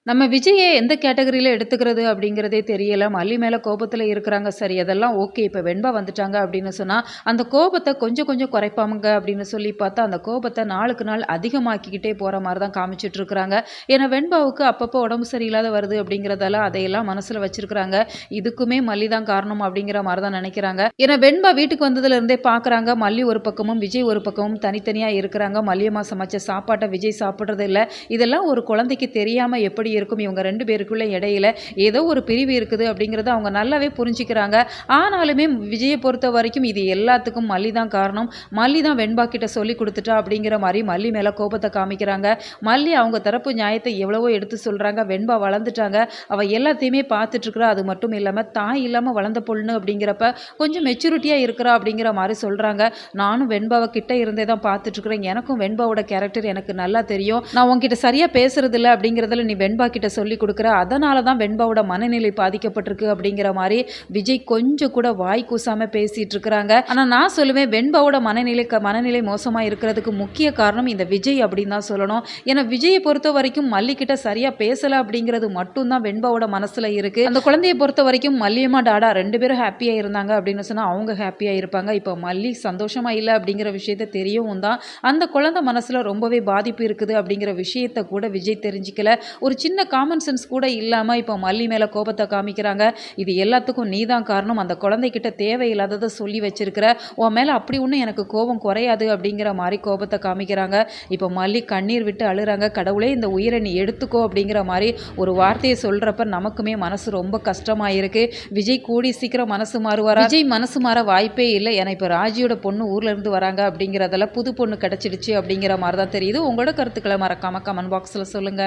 நம்ம விஜய எந்த கேட்டகரியில எடுத்துக்கிறது அப்படிங்கிறதே தெரியல. மல்லி மேல கோபத்துல இருக்கிறாங்க. சரி அதெல்லாம் ஓகே. இப்ப வெண்பா வந்துட்டாங்க அப்படின்னு சொன்னா, அந்த கோபத்த கொஞ்சம் கொஞ்சம் குறைப்பாங்க அப்படின்னு சொல்லி பார்த்தா, அந்த கோபத்த நாளுக்கு நாள் அதிகமாக்கிக்கிட்டே போற மாரி தான் காமிச்சுட்டு இருக்கிறாங்க. ஏன்னா வெண்பாவுக்கு அப்பப்போ உடம்பு சரியில்லாத வருது அப்படிங்கிறதால அதையெல்லாம் மனசுல வச்சிருக்கிறாங்க. இதுக்குமே மல்லி தான் காரணம் அப்படிங்கிற மாரி தான் நெனைக்கிறாங்க. ஏன்னா வெண்பா வீட்டுக்கு வந்ததுல இருந்தே பார்க்குறாங்க. மல்லி ஒரு பக்கமும், விஜய் ஒரு பக்கமும் தனித்தனியா இருக்கிறாங்க. மல்லியம்மா சமைச்ச சாப்பாட்ட விஜய் சாப்பிடுறது இல்ல. இதெல்லாம் ஒரு குழந்தைக்கு தெரியாம எப்படி இருக்கும்? இவங்க 2 பேருக்குள்ள இடையில ஏதோ ஒரு பிரிவு இருக்குது அப்படிங்கிறத அவங்க நல்லாவே புரிஞ்சுக்கிறாங்க. ஆனாலுமே விஜய பொறுத்தவரைக்கும் இது எல்லாத்துக்கும் மல்லி தான் காரணம். மல்லி தான் வெண்பா கிட்ட சொல்லிக் குடுத்துட்டா அப்படிங்கிற மாரி மல்லி மேல கோபத்த காமிக்கிறாங்க. மல்லி அவங்க தரப்பு நியாயத்த எவ்வளவோ எடுத்து சொல்றாங்க. வெண்பா வளர்ந்துட்டாங்க. அவ எல்லாத்தையுமே பார்த்துட்டு இருக்கிறா. அது மட்டும் இல்லாம தாய் இல்லாம வளர்ந்த பொண்ணு அப்படிங்கிறப்ப கொஞ்சம் மெச்சூரிட்டியா இருக்கிறா அப்படிங்கிற மாரி சொல்றாங்க. நானும் வெண்பாவ கிட்ட இருந்தே தான் பார்த்துட்டு இருக்கிறேன். எனக்கும் வெண்பாவோட கேரக்டர் எனக்கு நல்லா தெரியும். நான் உன்கிட்ட சரியா பேசுறதில்ல அப்படிங்கிறதுல நீ வெண்பா கிட்ட சொல்லிக் குடுக்குற. அதனால தான் வெண்பாவோட மனநிலை பாதிக்கப்பட்டிருக்கு அப்படிங்கிற மாரி விஜய் கொஞ்சம் கூட வாய் கூசாம பேசிட்டு இருக்கிறாங்க. ஆனா நான் சொல்லுவேன் வெண்பாவோட மனநிலை மோசமா இருக்கிறதுக்கு முக்கிய காரணம் இந்த விஜய் அப்படின்னு தான் சொல்லணும். ஏன்னா விஜயை பொறுத்த வரைக்கும் மல்லி கிட்ட சரியா பேசல அப்படிங்கிறது மட்டும் தான் வெண்பாவோட மனசுல இருக்கு. அந்த குழந்தையை பொறுத்த வரைக்கும் மல்லியம்மா டாடா 2 பேரும் ஹாப்பியா இருந்தாங்க அப்படின்னு சொன்னா அவங்க ஹாப்பியா இருப்பாங்க. இப்போ மல்லி சந்தோஷமா இல்ல அப்படிங்கிற விஷயத்த தெரியவும் தான் அந்த குழந்தை மனசுல ரொம்பவே பாதிப்பு இருக்குது அப்படிங்கிற விஷயத்த கூட விஜய் தெரிஞ்சுக்கல. ஒரு சின்ன காமன் சென்ஸ் கூட இல்லாம இப்போ மல்லி மேல கோபத்த காமிக்கிறாங்க. இது எல்லாத்துக்கும் நீ தான் காரணம். அந்த குழந்தைகிட்ட தேவையில்லாதத சொல்லி வச்சிருக்கிற. உன் மேல அப்படி ஒண்ணும் எனக்கு கோபம் குறையாது அப்படிங்கிற மாரி கோபத்த காமிக்கிறாங்க. இப்போ மல்லி கண்ணீர் விட்டு அழுறாங்க. கடவுளே இந்த உயிரை நீ எடுத்துக்கோ அப்படிங்கிற மாரி ஒரு வார்த்தையை சொல்றப்ப நமக்குமே மனசு ரொம்ப கஷ்டமா இருக்கு. விஜய் கூடி சீக்கிரம் மனசு மாறுவாரா? விஜய் மனசு மாற வாய்ப்பே இல்ல. ஏன்னா இப்போ ராஜியோட பொண்ணு ஊர்ல இருந்து வராங்க அப்படிங்கிறதால புது பொண்ணு கிடைச்சிடுச்சு அப்படிங்கிற மாரி தான் தெரியுது. உங்களோட கருத்துக்களை மறக்காம கமெண்ட் பாக்ஸ்ல சொல்லுங்க.